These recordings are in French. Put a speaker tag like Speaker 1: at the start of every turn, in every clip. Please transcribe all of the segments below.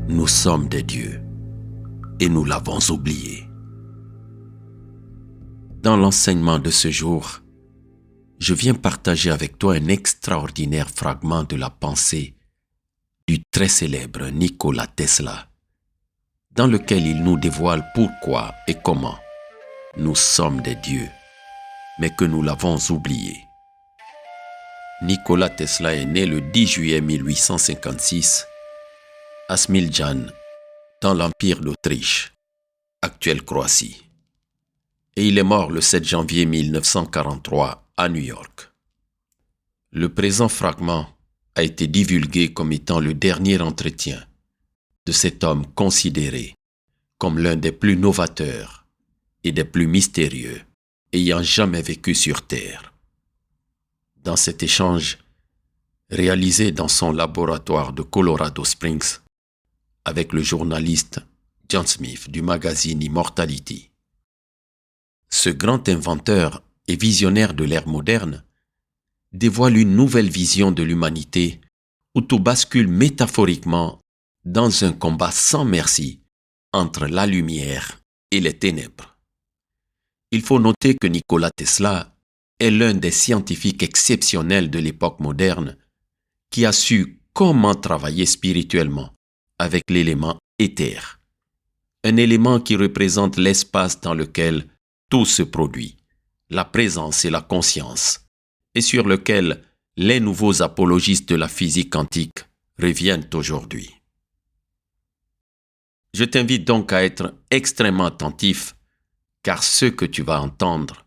Speaker 1: Nous sommes des dieux et nous l'avons oublié. Dans l'enseignement de ce jour, je viens partager avec toi un extraordinaire fragment de la pensée du très célèbre Nikola Tesla, dans lequel il nous dévoile pourquoi et comment nous sommes des dieux, mais que nous l'avons oublié. Nikola Tesla est né le 10 juillet 1856 à Smiljan, dans l'Empire d'Autriche, actuelle Croatie. Et il est mort le 7 janvier 1943 à New York. Le présent fragment a été divulgué comme étant le dernier entretien de cet homme considéré comme l'un des plus novateurs et des plus mystérieux ayant jamais vécu sur Terre. Dans cet échange, réalisé dans son laboratoire de Colorado Springs avec le journaliste John Smith du magazine Immortality, ce grand inventeur et visionnaire de l'ère moderne dévoile une nouvelle vision de l'humanité où tout bascule métaphoriquement dans un combat sans merci entre la lumière et les ténèbres. Il faut noter que Nikola Tesla est l'un des scientifiques exceptionnels de l'époque moderne qui a su comment travailler spirituellement avec l'élément éther, un élément qui représente l'espace dans lequel tout se produit, la présence et la conscience, et sur lequel les nouveaux apologistes de la physique quantique reviennent aujourd'hui. Je t'invite donc à être extrêmement attentif, car ce que tu vas entendre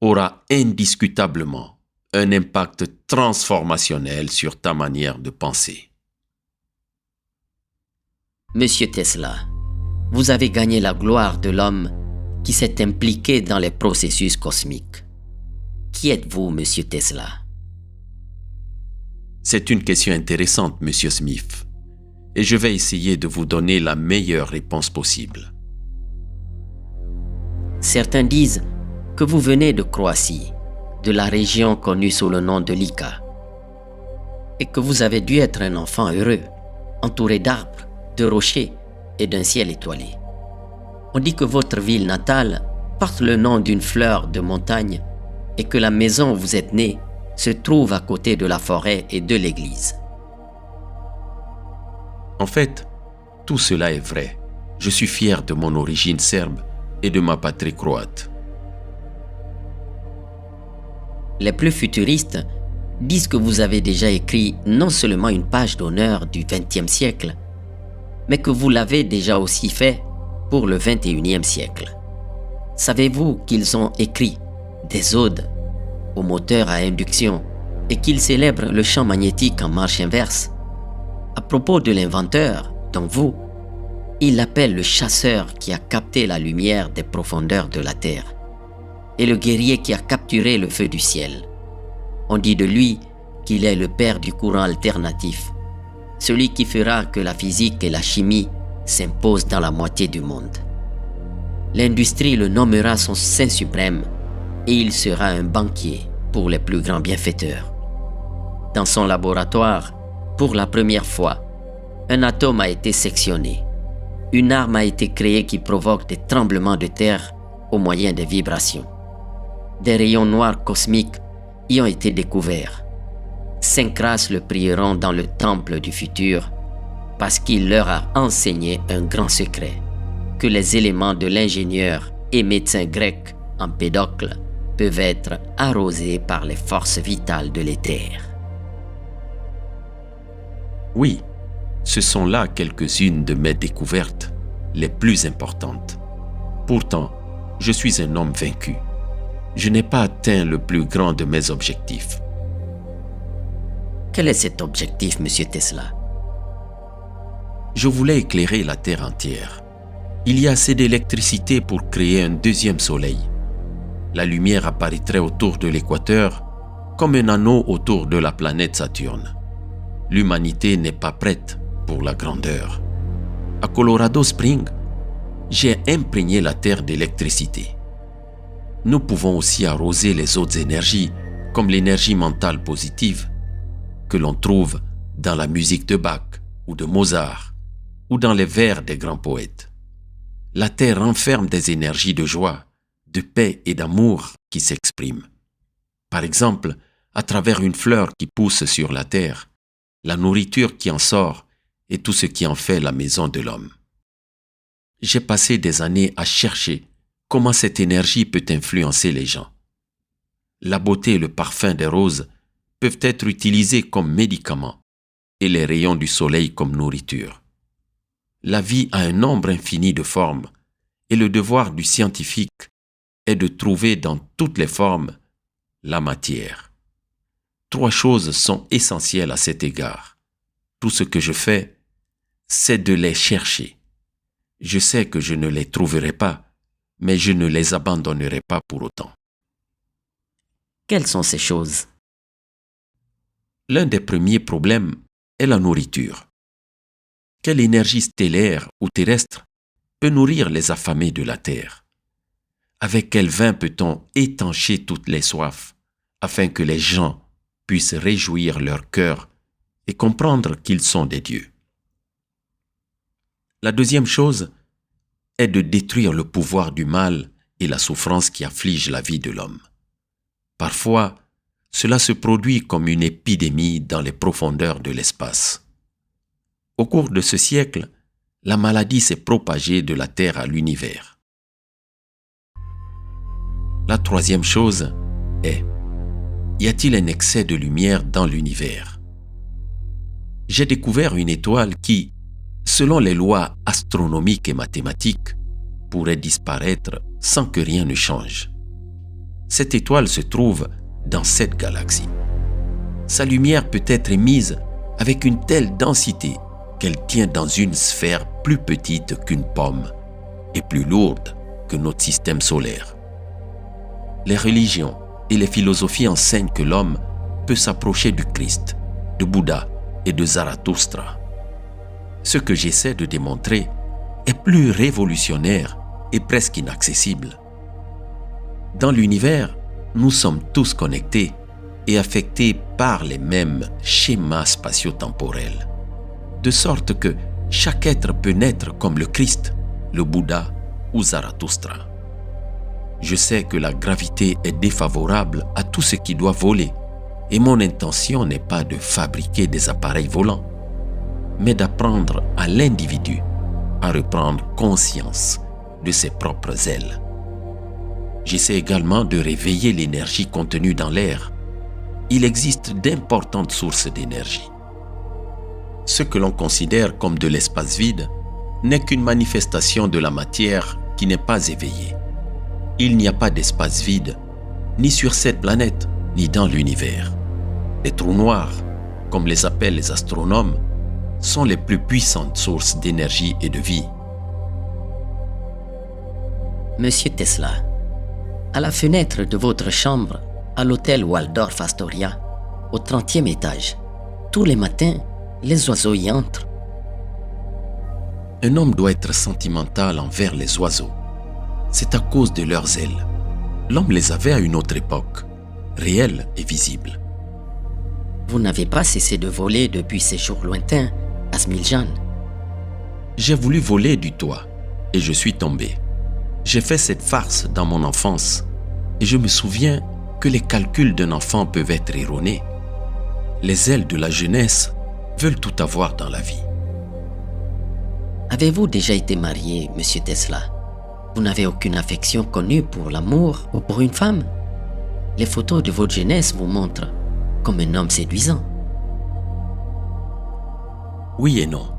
Speaker 1: aura indiscutablement un impact transformationnel sur ta manière de penser.
Speaker 2: Monsieur Tesla, vous avez gagné la gloire de l'homme qui s'est impliqué dans les processus cosmiques. Qui êtes-vous, Monsieur Tesla?
Speaker 1: C'est une question intéressante, Monsieur Smith, et je vais essayer de vous donner la meilleure réponse possible.
Speaker 2: Certains disent que vous venez de Croatie, de la région connue sous le nom de Lika, et que vous avez dû être un enfant heureux, entouré d'arbres, de rochers et d'un ciel étoilé. On dit que votre ville natale porte le nom d'une fleur de montagne et que la maison où vous êtes né se trouve à côté de la forêt et de l'église.
Speaker 1: En fait, tout cela est vrai. Je suis fier de mon origine serbe et de ma patrie croate.
Speaker 2: Les plus futuristes disent que vous avez déjà écrit non seulement une page d'honneur du XXe siècle, mais que vous l'avez déjà aussi fait pour le XXIe siècle. Savez-vous qu'ils ont écrit des odes au moteur à induction et qu'ils célèbrent le champ magnétique en marche inverse? À propos de l'inventeur, donc vous, il l'appelle le chasseur qui a capté la lumière des profondeurs de la Terre et le guerrier qui a capturé le feu du ciel. On dit de lui qu'il est le père du courant alternatif, celui qui fera que la physique et la chimie s'imposent dans la moitié du monde. L'industrie le nommera son saint suprême et il sera un banquier pour les plus grands bienfaiteurs. Dans son laboratoire, pour la première fois, un atome a été sectionné. Une arme a été créée qui provoque des tremblements de terre au moyen des vibrations. Des rayons noirs cosmiques y ont été découverts. 5 races le prieront dans le temple du futur parce qu'il leur a enseigné un grand secret, que les éléments de l'ingénieur et médecin grec Empédocle peuvent être arrosés par les forces vitales de l'éther.
Speaker 1: Oui, ce sont là quelques-unes de mes découvertes les plus importantes. Pourtant, je suis un homme vaincu. Je n'ai pas atteint le plus grand de mes objectifs.
Speaker 2: Quel est cet objectif, Monsieur Tesla?
Speaker 1: Je voulais éclairer la Terre entière. Il y a assez d'électricité pour créer un deuxième soleil. La lumière apparaîtrait autour de l'équateur comme un anneau autour de la planète Saturne. L'humanité n'est pas prête pour la grandeur. À Colorado Springs, j'ai imprégné la Terre d'électricité. Nous pouvons aussi arroser les autres énergies, comme l'énergie mentale positive, que l'on trouve dans la musique de Bach ou de Mozart, ou dans les vers des grands poètes. La terre renferme des énergies de joie, de paix et d'amour qui s'expriment. Par exemple, à travers une fleur qui pousse sur la terre, la nourriture qui en sort et tout ce qui en fait la maison de l'homme. J'ai passé des années à chercher comment cette énergie peut influencer les gens. La beauté et le parfum des roses peuvent être utilisés comme médicaments et les rayons du soleil comme nourriture. La vie a un nombre infini de formes et le devoir du scientifique est de trouver dans toutes les formes la matière. 3 choses sont essentielles à cet égard. Tout ce que je fais, c'est de les chercher. Je sais que je ne les trouverai pas, mais je ne les abandonnerai pas pour autant.
Speaker 2: Quelles sont ces choses?
Speaker 1: L'un des premiers problèmes est la nourriture. Quelle énergie stellaire ou terrestre peut nourrir les affamés de la terre? Avec quel vin peut-on étancher toutes les soifs, afin que les gens puissent réjouir leur cœur et comprendre qu'ils sont des dieux? La deuxième chose est de détruire le pouvoir du mal et la souffrance qui afflige la vie de l'homme. Parfois, cela se produit comme une épidémie dans les profondeurs de l'espace. Au cours de ce siècle, la maladie s'est propagée de la Terre à l'univers. La troisième chose est: y a-t-il un excès de lumière dans l'univers? J'ai découvert une étoile qui, selon les lois astronomiques et mathématiques, pourrait disparaître sans que rien ne change. Cette étoile se trouve dans cette galaxie. Sa lumière peut être émise avec une telle densité qu'elle tient dans une sphère plus petite qu'une pomme et plus lourde que notre système solaire. Les religions et les philosophies enseignent que l'homme peut s'approcher du Christ, de Bouddha et de Zarathustra. Ce que j'essaie de démontrer est plus révolutionnaire et presque inaccessible. Dans l'univers, nous sommes tous connectés et affectés par les mêmes schémas spatio-temporels, de sorte que chaque être peut naître comme le Christ, le Bouddha ou Zarathustra. Je sais que la gravité est défavorable à tout ce qui doit voler, et mon intention n'est pas de fabriquer des appareils volants, mais d'apprendre à l'individu à reprendre conscience de ses propres ailes. J'essaie également de réveiller l'énergie contenue dans l'air. Il existe d'importantes sources d'énergie. Ce que l'on considère comme de l'espace vide n'est qu'une manifestation de la matière qui n'est pas éveillée. Il n'y a pas d'espace vide, ni sur cette planète, ni dans l'univers. Les trous noirs, comme les appellent les astronomes, sont les plus puissantes sources d'énergie et de vie.
Speaker 2: Monsieur Tesla, à la fenêtre de votre chambre, à l'hôtel Waldorf Astoria, au 30e étage, tous les matins, les oiseaux y entrent.
Speaker 1: Un homme doit être sentimental envers les oiseaux. C'est à cause de leurs ailes. L'homme les avait à une autre époque, réelles et visibles.
Speaker 2: Vous n'avez pas cessé de voler depuis ces jours lointains, Asmiljan.
Speaker 1: J'ai voulu voler du toit et je suis tombé. J'ai fait cette farce dans mon enfance et je me souviens que les calculs d'un enfant peuvent être erronés. Les ailes de la jeunesse veulent tout avoir dans la vie.
Speaker 2: Avez-vous déjà été marié, monsieur Tesla? Vous n'avez aucune affection connue pour l'amour ou pour une femme? Les photos de votre jeunesse vous montrent comme un homme séduisant.
Speaker 1: Oui et non.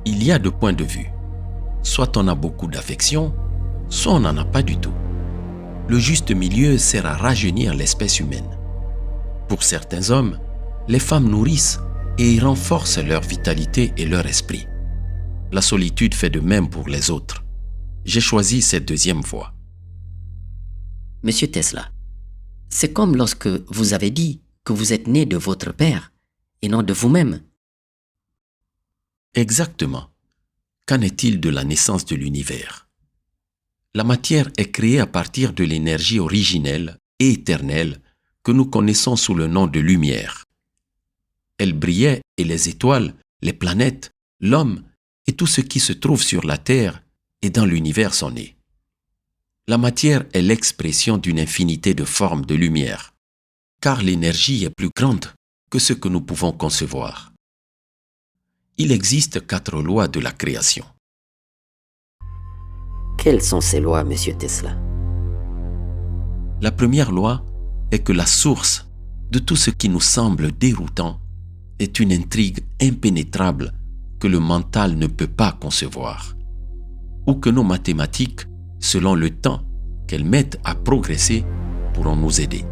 Speaker 1: Il y a 2 points de vue. Soit on a beaucoup d'affection, soit on n'en a pas du tout. Le juste milieu sert à rajeunir l'espèce humaine. Pour certains hommes, les femmes nourrissent et renforcent leur vitalité et leur esprit. La solitude fait de même pour les autres. J'ai choisi cette deuxième voie.
Speaker 2: Monsieur Tesla, c'est comme lorsque vous avez dit que vous êtes né de votre père et non de vous-même.
Speaker 1: Exactement. Qu'en est-il de la naissance de l'univers? La matière est créée à partir de l'énergie originelle et éternelle que nous connaissons sous le nom de lumière. Elle brillait et les étoiles, les planètes, l'homme et tout ce qui se trouve sur la Terre et dans l'univers sont nés. La matière est l'expression d'une infinité de formes de lumière, car l'énergie est plus grande que ce que nous pouvons concevoir. Il existe 4 lois de la création.
Speaker 2: Quelles sont ces lois, Monsieur Tesla?
Speaker 1: La première loi est que la source de tout ce qui nous semble déroutant est une intrigue impénétrable que le mental ne peut pas concevoir, ou que nos mathématiques, selon le temps qu'elles mettent à progresser, pourront nous aider.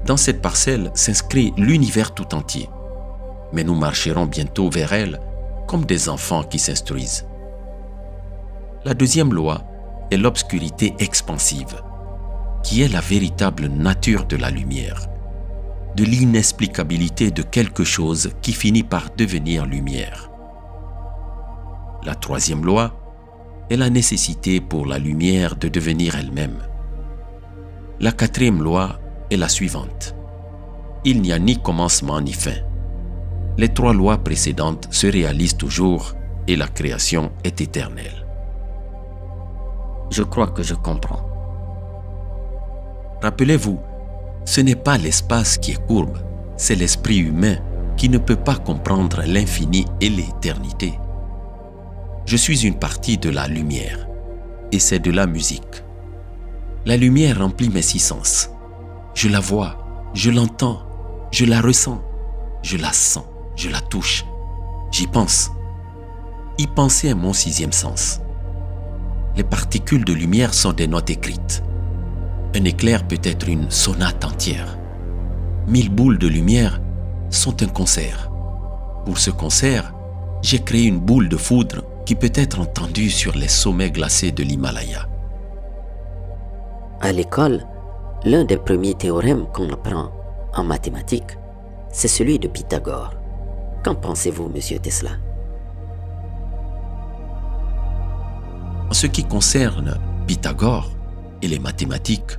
Speaker 1: Dans cette parcelle s'inscrit l'univers tout entier, mais nous marcherons bientôt vers elle comme des enfants qui s'instruisent. La deuxième loi est l'obscurité expansive, qui est la véritable nature de la lumière, de l'inexplicabilité de quelque chose qui finit par devenir lumière. La troisième loi est la nécessité pour la lumière de devenir elle-même. La quatrième loi est la suivante. Il n'y a ni commencement ni fin. Les 3 lois précédentes se réalisent toujours et la création est éternelle.
Speaker 2: Je crois que je comprends.
Speaker 1: Rappelez-vous, ce n'est pas l'espace qui est courbe, c'est l'esprit humain qui ne peut pas comprendre l'infini et l'éternité. Je suis une partie de la lumière, et c'est de la musique. La lumière remplit mes 6 sens. Je la vois, je l'entends, je la ressens, je la sens, je la touche, j'y pense. Y penser est mon 6e sens. Les particules de lumière sont des notes écrites. Un éclair peut être une sonate entière. 1000 boules de lumière sont un concert. Pour ce concert, j'ai créé une boule de foudre qui peut être entendue sur les sommets glacés de l'Himalaya.
Speaker 2: À l'école, l'un des premiers théorèmes qu'on apprend en mathématiques, c'est celui de Pythagore. Qu'en pensez-vous, Monsieur Tesla?
Speaker 1: En ce qui concerne Pythagore et les mathématiques,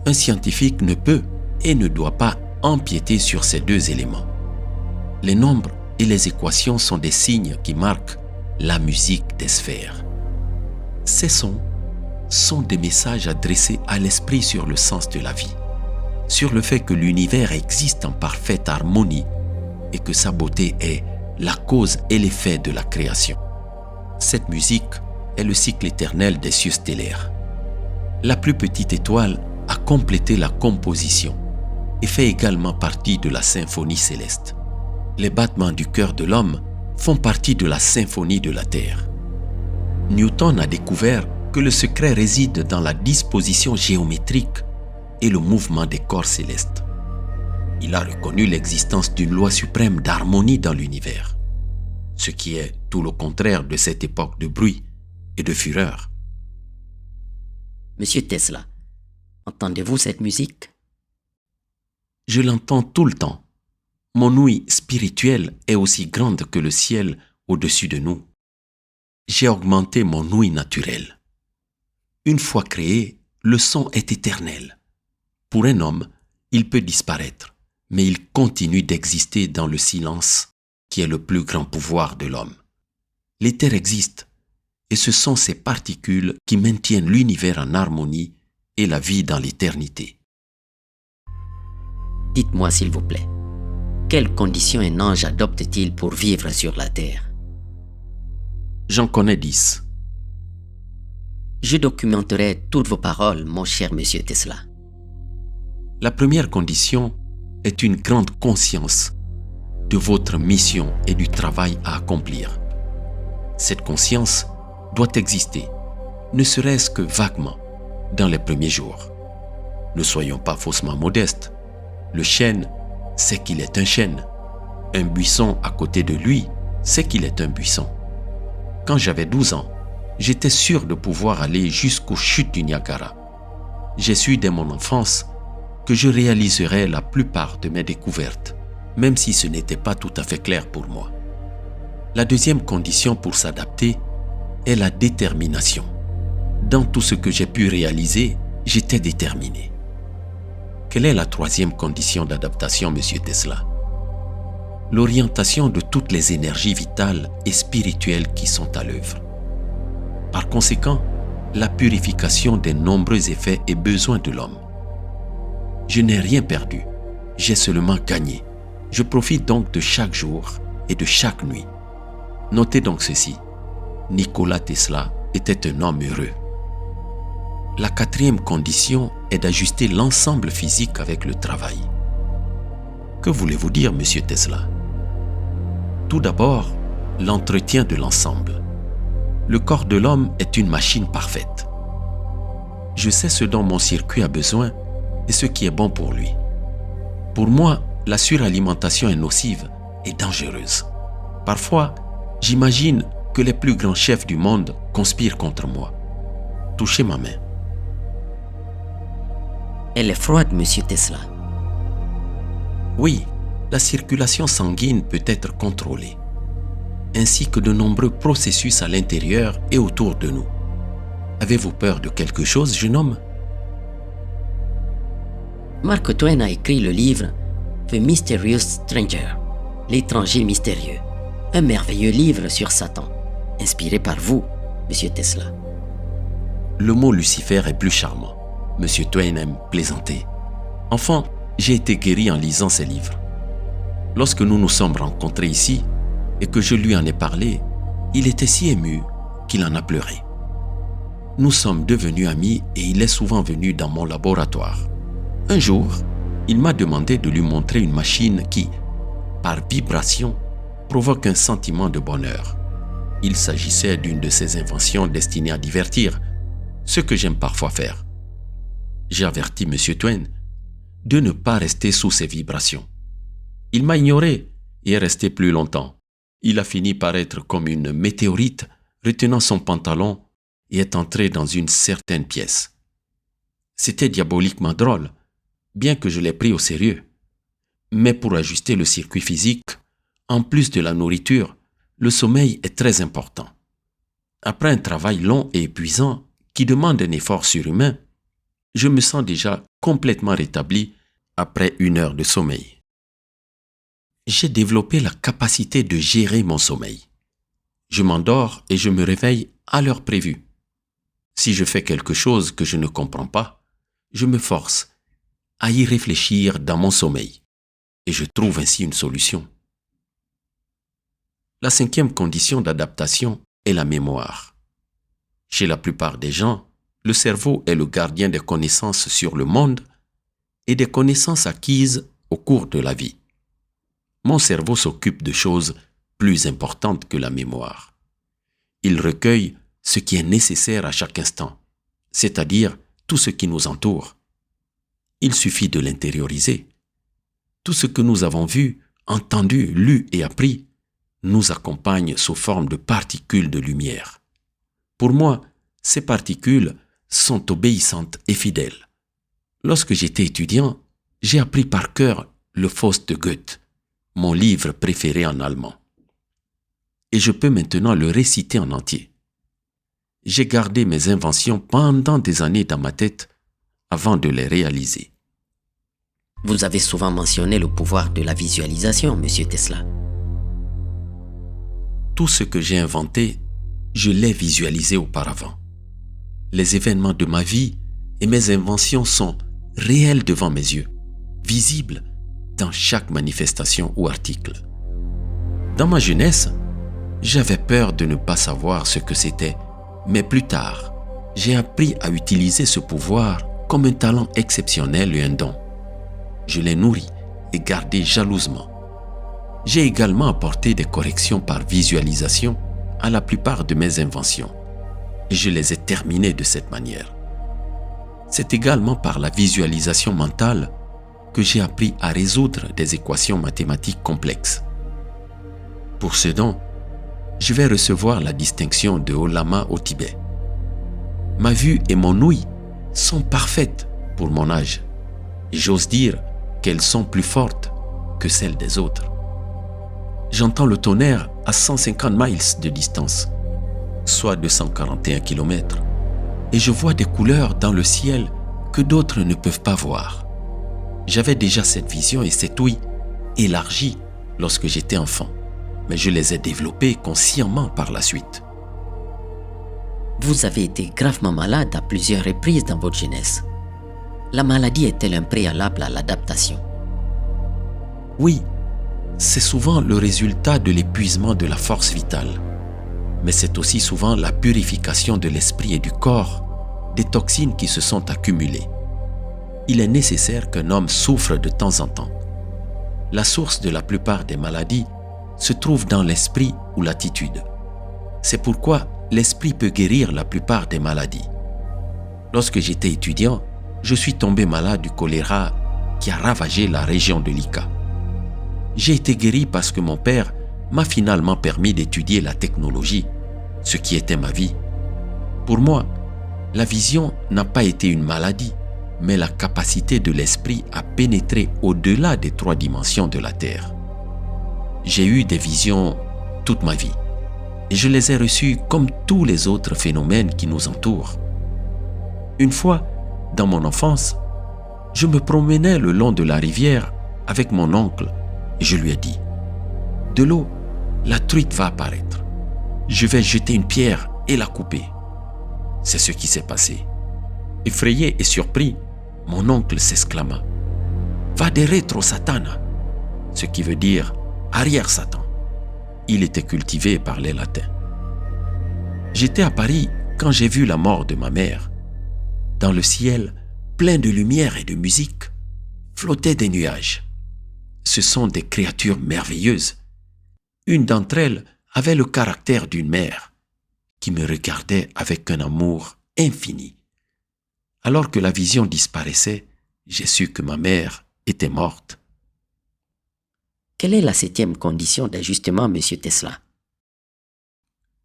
Speaker 1: un scientifique ne peut et ne doit pas empiéter sur ces 2 éléments. Les nombres et les équations sont des signes qui marquent la musique des sphères. Ces sons sont des messages adressés à l'esprit sur le sens de la vie, sur le fait que l'univers existe en parfaite harmonie et que sa beauté est la cause et l'effet de la création. Cette musique est le cycle éternel des cieux stellaires. La plus petite étoile a complété la composition et fait également partie de la symphonie céleste. Les battements du cœur de l'homme font partie de la symphonie de la Terre. Newton a découvert que le secret réside dans la disposition géométrique et le mouvement des corps célestes. Il a reconnu l'existence d'une loi suprême d'harmonie dans l'univers, ce qui est tout le contraire de cette époque de bruit et de fureur.
Speaker 2: Monsieur Tesla, entendez-vous cette musique?
Speaker 1: Je l'entends tout le temps. Mon ouïe spirituelle est aussi grande que le ciel au-dessus de nous. J'ai augmenté mon ouïe naturelle. Une fois créé, le son est éternel. Pour un homme, il peut disparaître, mais il continue d'exister dans le silence qui est le plus grand pouvoir de l'homme. L'éther existe, et ce sont ces particules qui maintiennent l'univers en harmonie et la vie dans l'éternité.
Speaker 2: Dites-moi s'il vous plaît, quelles conditions un ange adopte-t-il pour vivre sur la terre?
Speaker 1: J'en connais 10.
Speaker 2: Je documenterai toutes vos paroles, mon cher monsieur Tesla.
Speaker 1: La première condition est une grande conscience de votre mission et du travail à accomplir. Cette conscience doit exister, ne serait-ce que vaguement, dans les premiers jours. Ne soyons pas faussement modestes. Le chêne sait qu'il est un chêne. Un buisson à côté de lui sait qu'il est un buisson. Quand j'avais 12 ans, j'étais sûr de pouvoir aller jusqu'aux chutes du Niagara. J'ai su dès mon enfance que je réaliserais la plupart de mes découvertes, même si ce n'était pas tout à fait clair pour moi. La deuxième condition pour s'adapter est la détermination. Dans tout ce que j'ai pu réaliser, j'étais déterminé. Quelle est la troisième condition d'adaptation, monsieur Tesla? l'orientation de toutes les énergies vitales et spirituelles qui sont à l'œuvre. Par conséquent, la purification des nombreux effets et besoins de l'homme. Je n'ai rien perdu, j'ai seulement gagné. Je profite donc de chaque jour et de chaque nuit. Notez donc ceci, Nikola Tesla était un homme heureux. La quatrième condition est d'ajuster l'ensemble physique avec le travail. Que voulez-vous dire, monsieur Tesla? Tout d'abord, l'entretien de l'ensemble. Le corps de l'homme est une machine parfaite. Je sais ce dont mon circuit a besoin et ce qui est bon pour lui. Pour moi, la suralimentation est nocive et dangereuse. Parfois, j'imagine que les plus grands chefs du monde conspirent contre moi. Touchez ma main.
Speaker 2: Elle est froide, monsieur Tesla.
Speaker 1: Oui, la circulation sanguine peut être contrôlée, ainsi que de nombreux processus à l'intérieur et autour de nous. Avez-vous peur de quelque chose, jeune homme?
Speaker 2: Mark Twain a écrit le livre The Mysterious Stranger, l'étranger mystérieux, un merveilleux livre sur Satan, inspiré par vous, monsieur Tesla.
Speaker 1: Le mot Lucifer est plus charmant. Monsieur Twain aime plaisanter. Enfant, j'ai été guéri en lisant ces livres. Lorsque nous nous sommes rencontrés ici et que je lui en ai parlé, il était si ému qu'il en a pleuré. Nous sommes devenus amis et il est souvent venu dans mon laboratoire. Un jour, il m'a demandé de lui montrer une machine qui, par vibration, provoque un sentiment de bonheur. Il s'agissait d'une de ses inventions destinées à divertir, ce que j'aime parfois faire. J'ai averti M. Twain de ne pas rester sous ces vibrations. Il m'a ignoré et est resté plus longtemps. Il a fini par être comme une météorite retenant son pantalon et est entré dans une certaine pièce. C'était diaboliquement drôle, bien que je l'ai pris au sérieux. Mais pour ajuster le circuit physique, en plus de la nourriture, le sommeil est très important. Après un travail long et épuisant qui demande un effort surhumain, je me sens déjà complètement rétabli après 1 heure de sommeil. J'ai développé la capacité de gérer mon sommeil. Je m'endors et je me réveille à l'heure prévue. Si je fais quelque chose que je ne comprends pas, je me force à y réfléchir dans mon sommeil et je trouve ainsi une solution. La 5e condition d'adaptation est la mémoire. Chez la plupart des gens, le cerveau est le gardien des connaissances sur le monde et des connaissances acquises au cours de la vie. Mon cerveau s'occupe de choses plus importantes que la mémoire. Il recueille ce qui est nécessaire à chaque instant, c'est-à-dire tout ce qui nous entoure. Il suffit de l'intérioriser. Tout ce que nous avons vu, entendu, lu et appris nous accompagne sous forme de particules de lumière. Pour moi, ces particules sont obéissantes et fidèles. Lorsque j'étais étudiant, j'ai appris par cœur le Faust de Goethe, mon livre préféré en allemand. Et je peux maintenant le réciter en entier. J'ai gardé mes inventions pendant des années dans ma tête avant de les réaliser.
Speaker 2: Vous avez souvent mentionné le pouvoir de la visualisation, monsieur Tesla.
Speaker 1: Tout ce que j'ai inventé, je l'ai visualisé auparavant. Les événements de ma vie et mes inventions sont réels devant mes yeux, visibles dans chaque manifestation ou article. Dans ma jeunesse, j'avais peur de ne pas savoir ce que c'était, mais plus tard, j'ai appris à utiliser ce pouvoir comme un talent exceptionnel et un don. Je l'ai nourri et gardé jalousement. J'ai également apporté des corrections par visualisation à la plupart de mes inventions et je les ai terminées de cette manière. C'est également par la visualisation mentale que j'ai appris à résoudre des équations mathématiques complexes. Pour ce don, je vais recevoir la distinction de Haut Lama au Tibet. Ma vue et mon ouïe sont parfaites pour mon âge et j'ose dire qu'elles sont plus fortes que celles des autres. J'entends le tonnerre à 150 miles de distance, soit 241 km, et je vois des couleurs dans le ciel que d'autres ne peuvent pas voir. J'avais déjà cette vision et cette ouïe élargie lorsque j'étais enfant, mais je les ai développés consciemment par la suite.
Speaker 2: Vous avez été gravement malade à plusieurs reprises dans votre jeunesse. La maladie est-elle un préalable à l'adaptation?
Speaker 1: Oui, c'est souvent le résultat de l'épuisement de la force vitale, mais c'est aussi souvent la purification de l'esprit et du corps des toxines qui se sont accumulées. Il est nécessaire qu'un homme souffre de temps en temps. La source de la plupart des maladies se trouve dans l'esprit ou l'attitude. C'est pourquoi l'esprit peut guérir la plupart des maladies. Lorsque j'étais étudiant, je suis tombé malade du choléra qui a ravagé la région de l'Ika. J'ai été guéri parce que mon père m'a finalement permis d'étudier la technologie, ce qui était ma vie. Pour moi, la vision n'a pas été une maladie, mais la capacité de l'esprit à pénétrer au-delà des 3 dimensions de la Terre. J'ai eu des visions toute ma vie, et je les ai reçues comme tous les autres phénomènes qui nous entourent. Une fois, dans mon enfance, je me promenais le long de la rivière avec mon oncle et je lui ai dit « De l'eau, la truite va apparaître. Je vais jeter une pierre et la couper. » C'est ce qui s'est passé. Effrayé et surpris, mon oncle s'exclama « Va de retro Satana !» ce qui veut dire « arrière Satan ». Il était cultivé et parlait latin. J'étais à Paris quand j'ai vu la mort de ma mère. Dans le ciel, plein de lumière et de musique, flottaient des nuages. Ce sont des créatures merveilleuses. Une d'entre elles avait le caractère d'une mère qui me regardait avec un amour infini. Alors que la vision disparaissait, j'ai su que ma mère était morte.
Speaker 2: Quelle est la 7e condition d'ajustement, Monsieur Tesla?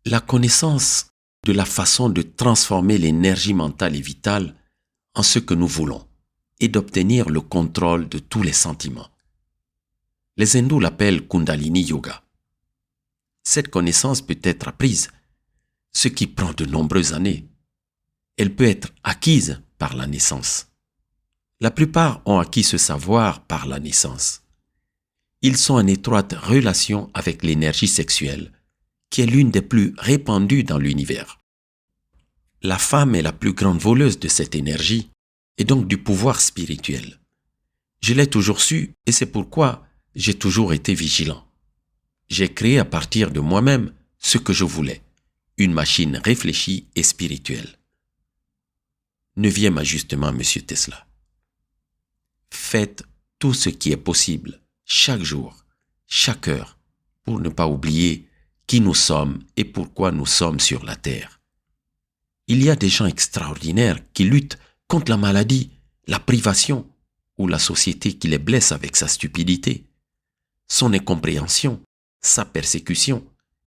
Speaker 1: La connaissance de la façon de transformer l'énergie mentale et vitale en ce que nous voulons et d'obtenir le contrôle de tous les sentiments. Les hindous l'appellent Kundalini Yoga. Cette connaissance peut être apprise, ce qui prend de nombreuses années. Elle peut être acquise par la naissance. La plupart ont acquis ce savoir par la naissance. Ils sont en étroite relation avec l'énergie sexuelle, qui est l'une des plus répandues dans l'univers. La femme est la plus grande voleuse de cette énergie et donc du pouvoir spirituel. Je l'ai toujours su et c'est pourquoi j'ai toujours été vigilant. J'ai créé à partir de moi-même ce que je voulais, une machine réfléchie et spirituelle. 9e ajustement, Monsieur Tesla. Faites tout ce qui est possible, chaque jour, chaque heure, pour ne pas oublier qui nous sommes et pourquoi nous sommes sur la Terre. Il y a des gens extraordinaires qui luttent contre la maladie, la privation ou la société qui les blesse avec sa stupidité, son incompréhension, sa persécution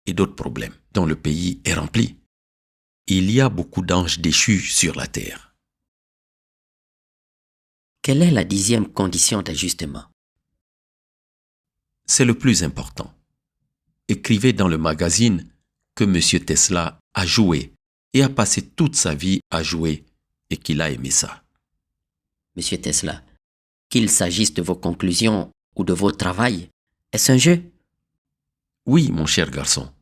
Speaker 1: et d'autres problèmes dont le pays est rempli. Il y a beaucoup d'anges déchus sur la Terre.
Speaker 2: Quelle est la 10e condition d'ajustement?
Speaker 1: C'est le plus important. Écrivez dans le magazine que M. Tesla a joué et a passé toute sa vie à jouer et qu'il a aimé ça.
Speaker 2: Monsieur Tesla, qu'il s'agisse de vos conclusions ou de votre travail, est-ce un jeu?
Speaker 1: Oui, mon cher garçon.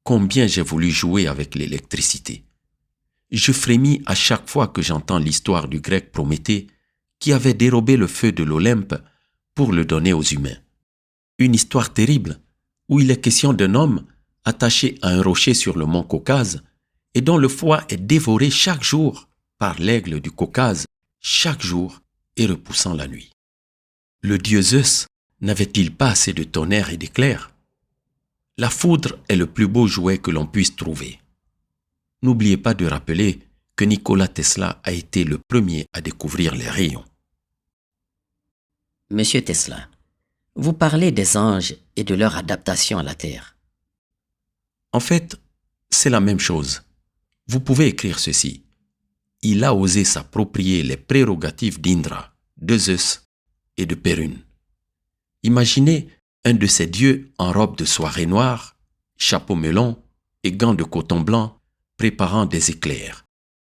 Speaker 1: Combien j'ai voulu jouer avec l'électricité. Je frémis à chaque fois que j'entends l'histoire du grec Prométhée qui avait dérobé le feu de l'Olympe pour le donner aux humains. Une histoire terrible où il est question d'un homme attaché à un rocher sur le mont Caucase et dont le foie est dévoré chaque jour par l'aigle du Caucase, chaque jour et repoussant la nuit. Le dieu Zeus n'avait-il pas assez de tonnerre et d'éclairs? La foudre est le plus beau jouet que l'on puisse trouver. N'oubliez pas de rappeler que Nikola Tesla a été le premier à découvrir les rayons.
Speaker 2: Monsieur Tesla, vous parlez des anges et de leur adaptation à la Terre.
Speaker 1: En fait, c'est la même chose. Vous pouvez écrire ceci. Il a osé s'approprier les prérogatives d'Indra, de Zeus et de Perun. Imaginez un de ces dieux en robe de soirée noire, chapeau melon et gants de coton blanc préparant des éclairs,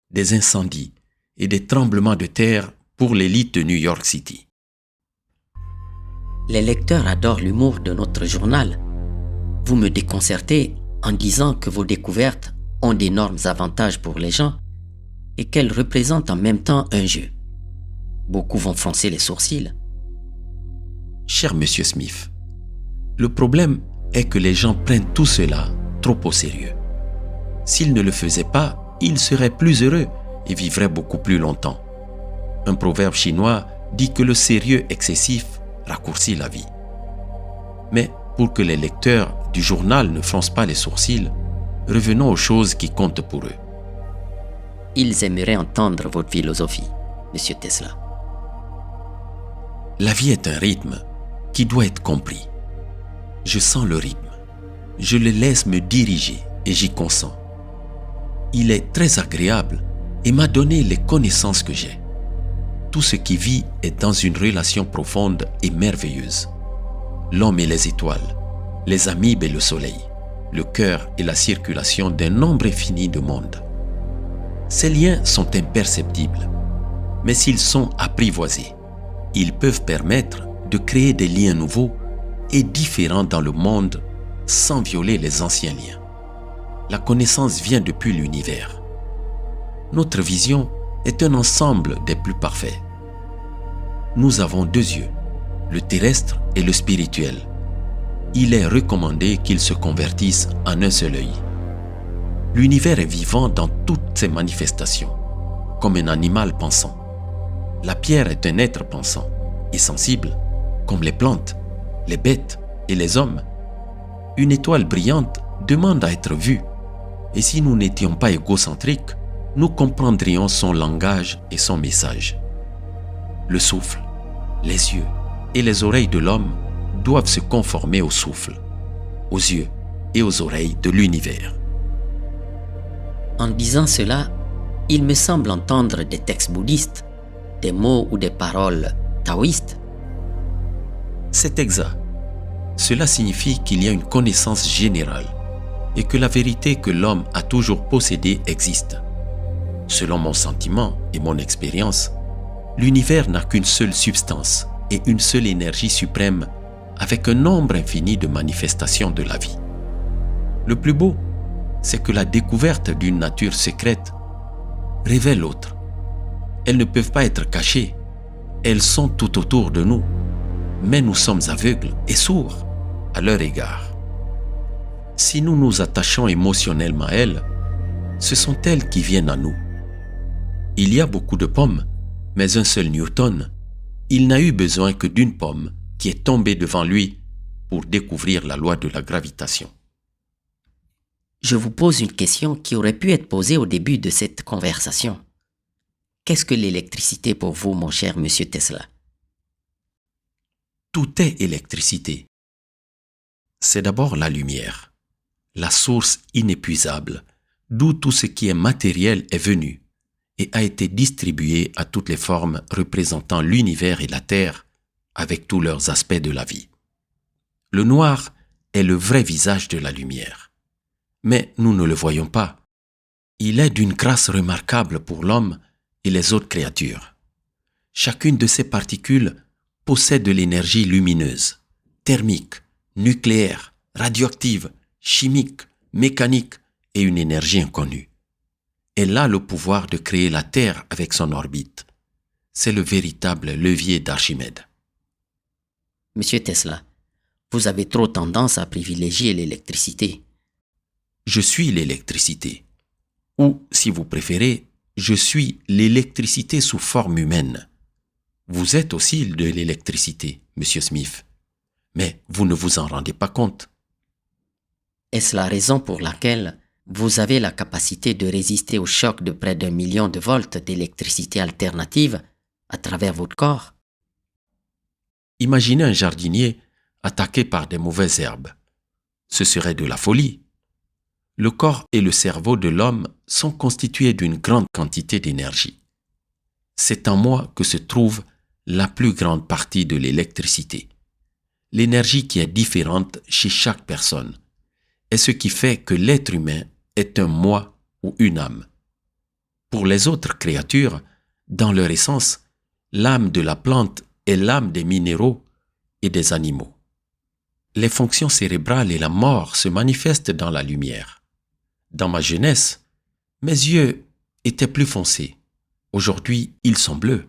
Speaker 1: des incendies et des tremblements de terre pour l'élite de New York City.
Speaker 2: Les lecteurs adorent l'humour de notre journal. Vous me déconcertez en disant que vos découvertes ont d'énormes avantages pour les gens et qu'elles représentent en même temps un jeu. Beaucoup vont froncer les sourcils.
Speaker 1: Cher Monsieur Smith, le problème est que les gens prennent tout cela trop au sérieux. S'ils ne le faisaient pas, ils seraient plus heureux et vivraient beaucoup plus longtemps. Un proverbe chinois dit que le sérieux excessif raccourcit la vie. Mais pour que les lecteurs du journal ne froncent pas les sourcils, revenons aux choses qui comptent pour eux.
Speaker 2: Ils aimeraient entendre votre philosophie, Monsieur Tesla.
Speaker 1: La vie est un rythme qui doit être compris. Je sens le rythme. Je le laisse me diriger et j'y consens. Il est très agréable et m'a donné les connaissances que j'ai. Tout ce qui vit est dans une relation profonde et merveilleuse. L'homme et les étoiles, les amibes et le soleil, le cœur et la circulation d'un nombre infini de mondes. Ces liens sont imperceptibles, mais s'ils sont apprivoisés, ils peuvent permettre de créer des liens nouveaux et différents dans le monde sans violer les anciens liens. La connaissance vient depuis l'univers. Notre vision est un ensemble des plus parfaits. Nous avons deux yeux, le terrestre et le spirituel. Il est recommandé qu'ils se convertissent en un seul œil. L'univers est vivant dans toutes ses manifestations, comme un animal pensant. La pierre est un être pensant et sensible, comme les plantes, les bêtes et les hommes. Une étoile brillante demande à être vue, et si nous n'étions pas égocentriques, nous comprendrions son langage et son message. Le souffle, les yeux et les oreilles de l'homme doivent se conformer au souffle, aux yeux et aux oreilles de l'univers.
Speaker 2: En disant cela, il me semble entendre des textes bouddhistes, des mots ou des paroles taoïstes.
Speaker 1: C'est exact. Cela signifie qu'il y a une connaissance générale et que la vérité que l'homme a toujours possédée existe. Selon mon sentiment et mon expérience, l'univers n'a qu'une seule substance et une seule énergie suprême avec un nombre infini de manifestations de la vie. Le plus beau, c'est que la découverte d'une nature secrète révèle l'autre. Elles ne peuvent pas être cachées, elles sont tout autour de nous, mais nous sommes aveugles et sourds à leur égard. Si nous nous attachons émotionnellement à elles, ce sont elles qui viennent à nous. Il y a beaucoup de pommes, mais un seul Newton, il n'a eu besoin que d'une pomme qui est tombée devant lui pour découvrir la loi de la gravitation.
Speaker 2: Je vous pose une question qui aurait pu être posée au début de cette conversation. Qu'est-ce que l'électricité pour vous, mon cher monsieur Tesla?
Speaker 1: Tout est électricité. C'est d'abord la lumière, la source inépuisable, d'où tout ce qui est matériel est venu et a été distribué à toutes les formes représentant l'univers et la Terre avec tous leurs aspects de la vie. Le noir est le vrai visage de la lumière. Mais nous ne le voyons pas. Il est d'une grâce remarquable pour l'homme et les autres créatures. Chacune de ces particules possède de l'énergie lumineuse, thermique, nucléaire, radioactive, chimique, mécanique et une énergie inconnue. Elle a le pouvoir de créer la Terre avec son orbite. C'est le véritable levier d'Archimède.
Speaker 2: Monsieur Tesla, vous avez trop tendance à privilégier l'électricité.
Speaker 1: Je suis l'électricité. Ou, si vous préférez, je suis l'électricité sous forme humaine. Vous êtes aussi de l'électricité, Monsieur Smith. Mais vous ne vous en rendez pas compte.
Speaker 2: Est-ce la raison pour laquelle vous avez la capacité de résister au choc de près d'1 million de volts d'électricité alternative à travers votre corps?
Speaker 1: Imaginez un jardinier attaqué par des mauvaises herbes. Ce serait de la folie. Le corps et le cerveau de l'homme sont constitués d'une grande quantité d'énergie. C'est en moi que se trouve la plus grande partie de l'électricité. L'énergie qui est différente chez chaque personne est ce qui fait que l'être humain est un moi ou une âme. Pour les autres créatures, dans leur essence, l'âme de la plante est l'âme des minéraux et et des animaux. Les fonctions cérébrales et la mort se manifestent dans la lumière. Dans ma jeunesse, mes yeux étaient plus foncés. Aujourd'hui, ils sont bleus.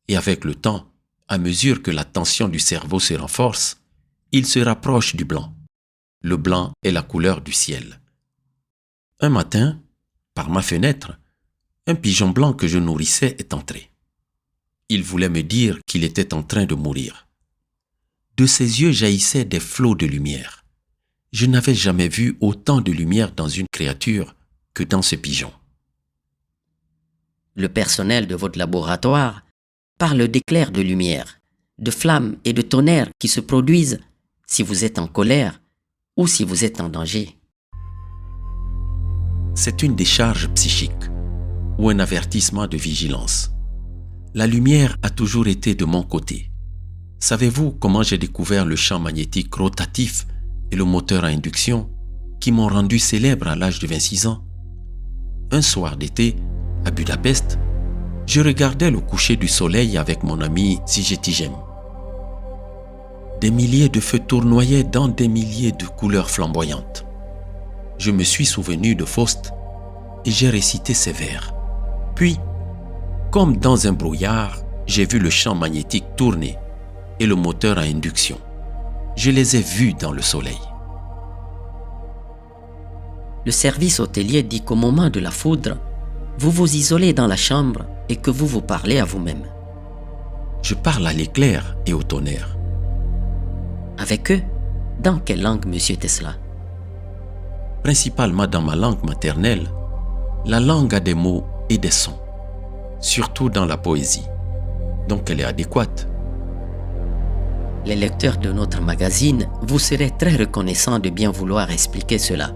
Speaker 1: Et avec le temps, à mesure que la tension du cerveau se renforce, ils se rapprochent du blanc. Le blanc est la couleur du ciel. Un matin, par ma fenêtre, un pigeon blanc que je nourrissais est entré. Il voulait me dire qu'il était en train de mourir. De ses yeux jaillissaient des flots de lumière. Je n'avais jamais vu autant de lumière dans une créature que dans ce pigeon.
Speaker 2: Le personnel de votre laboratoire parle d'éclairs de lumière, de flammes et de tonnerres qui se produisent si vous êtes en colère ou si vous êtes en danger.
Speaker 1: C'est une décharge psychique ou un avertissement de vigilance. La lumière a toujours été de mon côté. Savez-vous comment j'ai découvert le champ magnétique rotatif et le moteur à induction qui m'ont rendu célèbre à l'âge de 26 ans? Un soir d'été, à Budapest, je regardais le coucher du soleil avec mon ami Szigettigem. Des milliers de feux tournoyaient dans des milliers de couleurs flamboyantes. Je me suis souvenu de Faust et j'ai récité ces vers. Puis, comme dans un brouillard, j'ai vu le champ magnétique tourner et le moteur à induction. Je les ai vus dans le soleil.
Speaker 2: Le service hôtelier dit qu'au moment de la foudre, vous vous isolez dans la chambre et que vous vous parlez à vous-même.
Speaker 1: Je parle à l'éclair et au tonnerre.
Speaker 2: Avec eux, dans quelle langue, monsieur Tesla?
Speaker 1: Principalement dans ma langue maternelle, la langue a des mots et des sons, surtout dans la poésie, donc elle est adéquate.
Speaker 2: Les lecteurs de notre magazine vous seraient très reconnaissants de bien vouloir expliquer cela.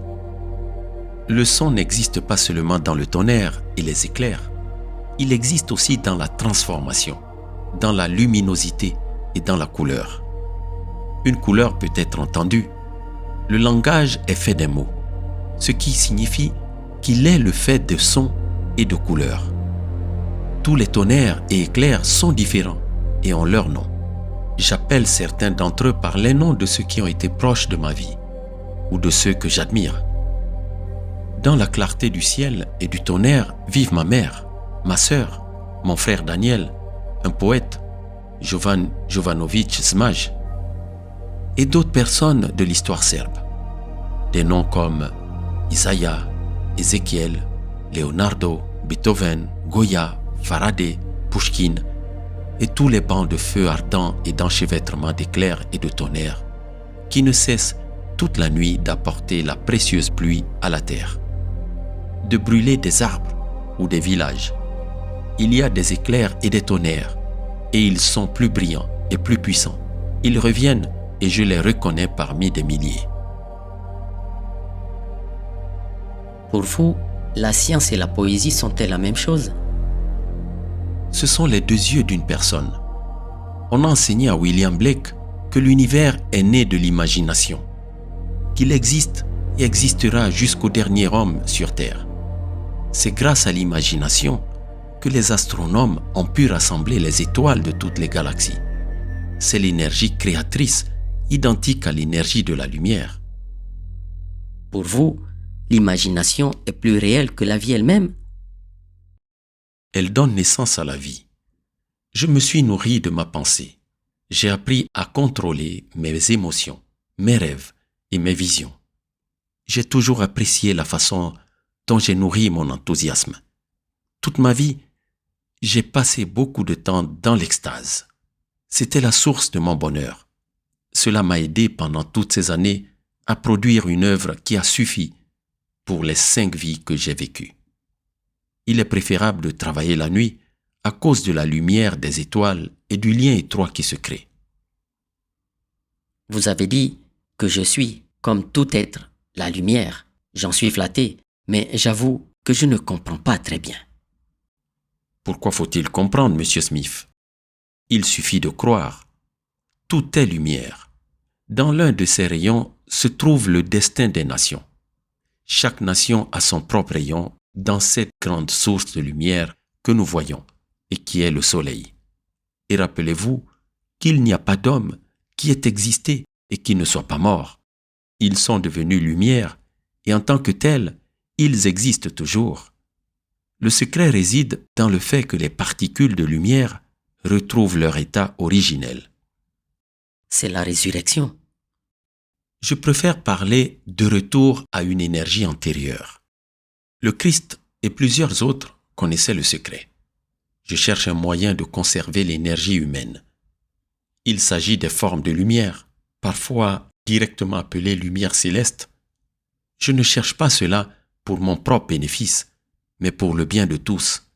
Speaker 1: Le son n'existe pas seulement dans le tonnerre et les éclairs, il existe aussi dans la transformation, dans la luminosité et dans la couleur. Une couleur peut être entendue. Le langage est fait des mots, ce qui signifie qu'il est le fait de sons et de couleurs. Tous les tonnerres et éclairs sont différents et ont leur nom. J'appelle certains d'entre eux par les noms de ceux qui ont été proches de ma vie ou de ceux que j'admire. Dans la clarté du ciel et du tonnerre vivent ma mère, ma sœur, mon frère Daniel, un poète, Jovan Jovanovic Zmaj, et d'autres personnes de l'histoire serbe. Des noms comme Isaïa, Ézéchiel, Leonardo, Beethoven, Goya, Faraday, Pouchkine, et tous les bancs de feu ardents et d'enchevêtrement d'éclairs et de tonnerres qui ne cessent toute la nuit d'apporter la précieuse pluie à la terre, de brûler des arbres ou des villages. Il y a des éclairs et des tonnerres, et ils sont plus brillants et plus puissants. Ils reviennent et je les reconnais parmi des milliers.
Speaker 2: Pour vous, la science et la poésie sont-elles la même chose?
Speaker 1: Ce sont les deux yeux d'une personne. On a enseigné à William Blake que l'univers est né de l'imagination, qu'il existe et existera jusqu'au dernier homme sur Terre. C'est grâce à l'imagination que les astronomes ont pu rassembler les étoiles de toutes les galaxies. C'est l'énergie créatrice identique à l'énergie de la lumière.
Speaker 2: Pour vous, l'imagination est plus réelle que la vie elle-même?
Speaker 1: Elle donne naissance à la vie. Je me suis nourri de ma pensée. J'ai appris à contrôler mes émotions, mes rêves et mes visions. J'ai toujours apprécié la façon dont j'ai nourri mon enthousiasme. Toute ma vie, j'ai passé beaucoup de temps dans l'extase. C'était la source de mon bonheur. Cela m'a aidé pendant toutes ces années à produire une œuvre qui a suffi pour les 5 vies que j'ai vécues. Il est préférable de travailler la nuit à cause de la lumière des étoiles et du lien étroit qui se crée.
Speaker 2: Vous avez dit que je suis, comme tout être, la lumière. J'en suis flatté, mais j'avoue que je ne comprends pas très bien.
Speaker 1: Pourquoi faut-il comprendre, Monsieur Smith? Il suffit de croire. Tout est lumière. Dans l'un de ces rayons se trouve le destin des nations. Chaque nation a son propre rayon dans cette grande source de lumière que nous voyons et qui est le soleil. Et rappelez-vous qu'il n'y a pas d'homme qui ait existé et qui ne soit pas mort. Ils sont devenus lumière et en tant que tels, ils existent toujours. Le secret réside dans le fait que les particules de lumière retrouvent leur état originel.
Speaker 2: C'est la résurrection.
Speaker 1: Je préfère parler de retour à une énergie antérieure. Le Christ et plusieurs autres connaissaient le secret. Je cherche un moyen de conserver l'énergie humaine. Il s'agit des formes de lumière, parfois directement appelées lumière céleste. Je ne cherche pas cela pour mon propre bénéfice, mais pour le bien de tous.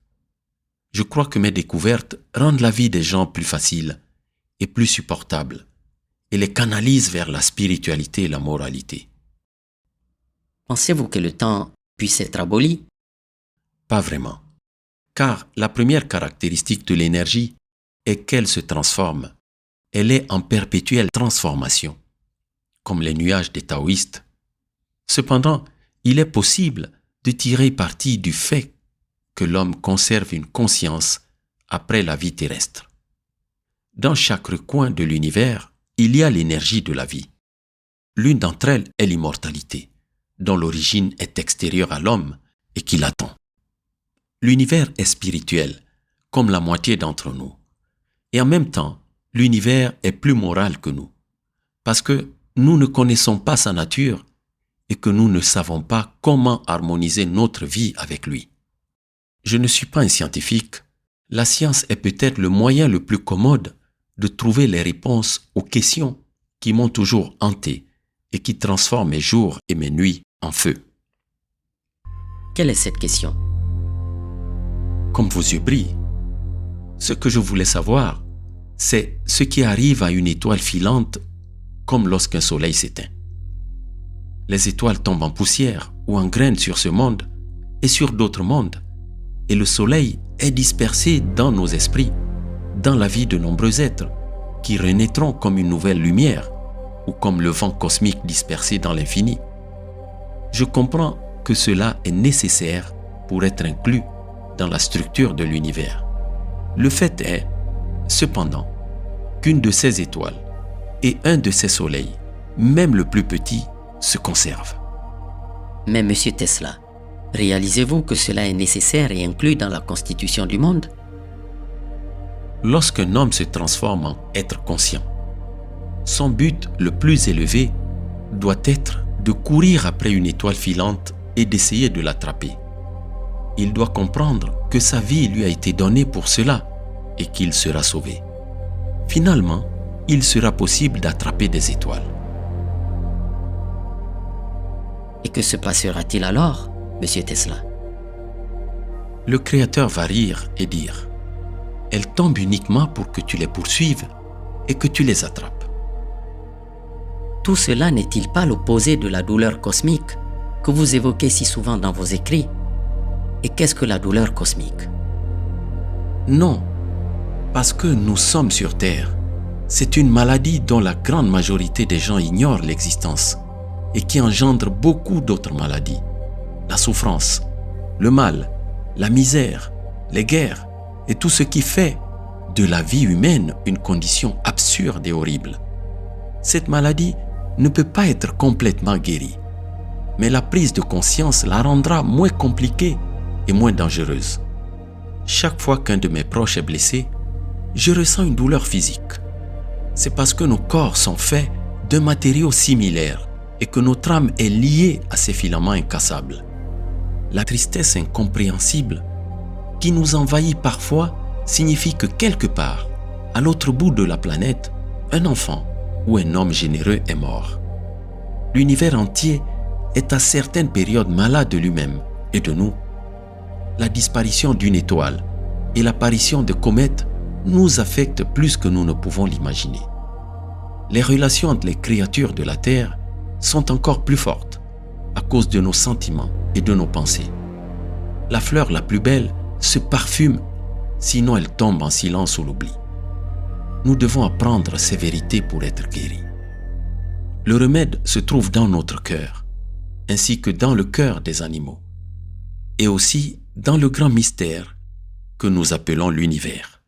Speaker 1: Je crois que mes découvertes rendent la vie des gens plus facile et plus supportable, et les canalisent vers la spiritualité et la moralité.
Speaker 2: Pensez-vous que le temps puisse être aboli?
Speaker 1: Pas vraiment. Car la première caractéristique de l'énergie est qu'elle se transforme. Elle est en perpétuelle transformation, comme les nuages des taoïstes. Cependant, il est possible de tirer parti du fait que l'homme conserve une conscience après la vie terrestre. Dans chaque recoin de l'univers, il y a l'énergie de la vie. L'une d'entre elles est l'immortalité, dont l'origine est extérieure à l'homme et qui l'attend. L'univers est spirituel, comme la moitié d'entre nous. Et en même temps, l'univers est plus moral que nous, parce que nous ne connaissons pas sa nature et que nous ne savons pas comment harmoniser notre vie avec lui. Je ne suis pas un scientifique. La science est peut-être le moyen le plus commode de trouver les réponses aux questions qui m'ont toujours hanté et qui transforment mes jours et mes nuits en feu.
Speaker 2: Quelle est cette question?
Speaker 1: Comme vos yeux brillent, ce que je voulais savoir, c'est ce qui arrive à une étoile filante comme lorsqu'un soleil s'éteint. Les étoiles tombent en poussière ou en graines sur ce monde et sur d'autres mondes, et le soleil est dispersé dans nos esprits, dans la vie de nombreux êtres qui renaîtront comme une nouvelle lumière ou comme le vent cosmique dispersé dans l'infini. Je comprends que cela est nécessaire pour être inclus dans la structure de l'univers. Le fait est, cependant, qu'une de ces étoiles et un de ces soleils, même le plus petit, se conservent.
Speaker 2: Mais Monsieur Tesla, réalisez-vous que cela est nécessaire et inclus dans la constitution du monde?
Speaker 1: Lorsqu'un homme se transforme en être conscient, son but le plus élevé doit être de courir après une étoile filante et d'essayer de l'attraper. Il doit comprendre que sa vie lui a été donnée pour cela et qu'il sera sauvé. Finalement, il sera possible d'attraper des étoiles.
Speaker 2: Et que se passera-t-il alors, Monsieur Tesla?
Speaker 1: Le Créateur va rire et dire: elles tombent uniquement pour que tu les poursuives et que tu les attrapes.
Speaker 2: Tout cela n'est-il pas l'opposé de la douleur cosmique que vous évoquez si souvent dans vos écrits? Et qu'est-ce que la douleur cosmique?
Speaker 1: Non, parce que nous sommes sur Terre. C'est une maladie dont la grande majorité des gens ignorent l'existence et qui engendre beaucoup d'autres maladies. La souffrance, le mal, la misère, les guerres et tout ce qui fait de la vie humaine une condition absurde et horrible. Cette maladie ne peut pas être complètement guérie, mais la prise de conscience la rendra moins compliquée et moins dangereuse. Chaque fois qu'un de mes proches est blessé, je ressens une douleur physique. C'est parce que nos corps sont faits de matériaux similaires et que notre âme est liée à ces filaments incassables. La tristesse incompréhensible qui nous envahit parfois signifie que quelque part, à l'autre bout de la planète, un enfant ou un homme généreux est mort. L'univers entier est à certaines périodes malade de lui-même et de nous. La disparition d'une étoile et l'apparition de comètes nous affectent plus que nous ne pouvons l'imaginer. Les relations entre les créatures de la Terre sont encore plus fortes à cause de nos sentiments et de nos pensées. La fleur la plus belle se parfume, sinon elle tombe en silence ou l'oubli. Nous devons apprendre ces vérités pour être guéris. Le remède se trouve dans notre cœur, ainsi que dans le cœur des animaux, et aussi dans le grand mystère que nous appelons l'univers.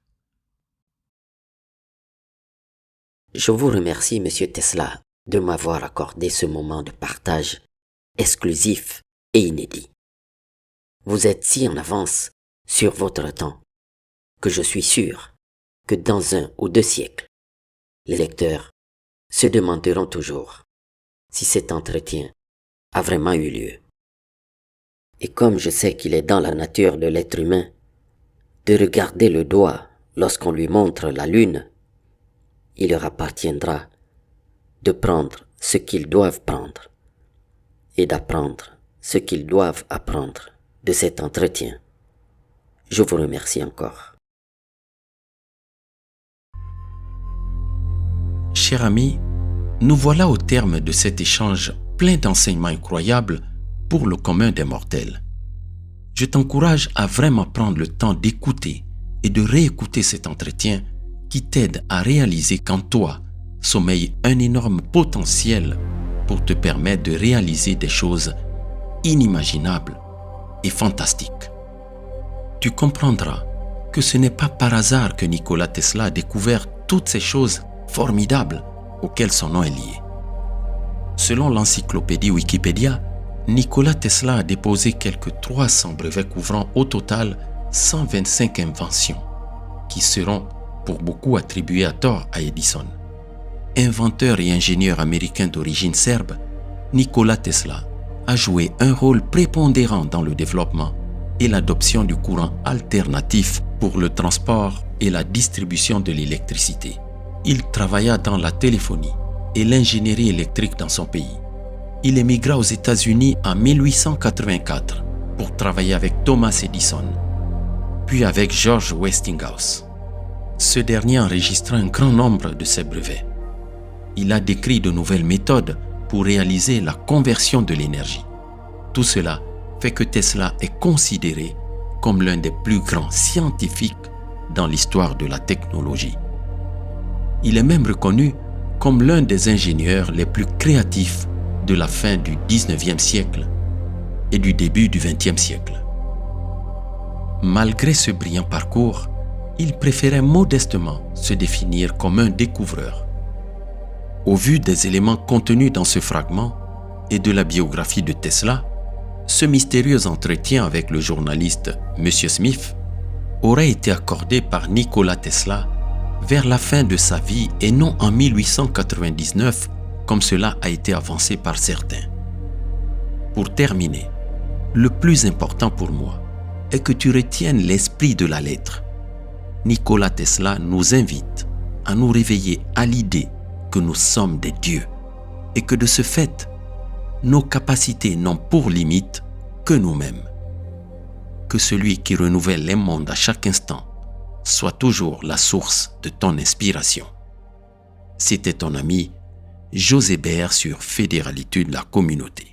Speaker 2: Je vous remercie, Monsieur Tesla, de m'avoir accordé ce moment de partage exclusif et inédit. Vous êtes si en avance sur votre temps que je suis sûr que dans 1 ou 2 siècles, les lecteurs se demanderont toujours si cet entretien a vraiment eu lieu. Et comme je sais qu'il est dans la nature de l'être humain de regarder le doigt lorsqu'on lui montre la lune, il leur appartiendra de prendre ce qu'ils doivent prendre et d'apprendre ce qu'ils doivent apprendre de cet entretien. Je vous remercie encore.
Speaker 1: Cher ami, nous voilà au terme de cet échange plein d'enseignements incroyables pour le commun des mortels. Je t'encourage à vraiment prendre le temps d'écouter et de réécouter cet entretien qui t'aide à réaliser qu'en toi sommeille un énorme potentiel pour te permettre de réaliser des choses inimaginables et fantastiques. Tu comprendras que ce n'est pas par hasard que Nikola Tesla a découvert toutes ces choses formidables auxquelles son nom est lié. Selon l'encyclopédie Wikipédia, Nikola Tesla a déposé quelques 300 brevets couvrant au total 125 inventions, qui seront pour beaucoup attribuées à tort à Edison. Inventeur et ingénieur américain d'origine serbe, Nikola Tesla a joué un rôle prépondérant dans le développement et l'adoption du courant alternatif pour le transport et la distribution de l'électricité. Il travailla dans la téléphonie et l'ingénierie électrique dans son pays. Il émigra aux États-Unis en 1884 pour travailler avec Thomas Edison, puis avec George Westinghouse. Ce dernier enregistra un grand nombre de ses brevets. Il a décrit de nouvelles méthodes pour réaliser la conversion de l'énergie. Tout cela fait que Tesla est considéré comme l'un des plus grands scientifiques dans l'histoire de la technologie. Il est même reconnu comme l'un des ingénieurs les plus créatifs de la fin du 19e siècle et du début du 20e siècle. Malgré ce brillant parcours, il préférait modestement se définir comme un découvreur. Au vu des éléments contenus dans ce fragment et de la biographie de Tesla, ce mystérieux entretien avec le journaliste M. Smith aurait été accordé par Nikola Tesla vers la fin de sa vie et non en 1899 comme cela a été avancé par certains. Pour terminer, le plus important pour moi est que tu retiennes l'esprit de la lettre. Nikola Tesla nous invite à nous réveiller à l'idée que nous sommes des dieux et que de ce fait, nos capacités n'ont pour limite que nous-mêmes. Que celui qui renouvelle les mondes à chaque instant soit toujours la source de ton inspiration. C'était ton ami José Bert sur Fédéralitude, la communauté.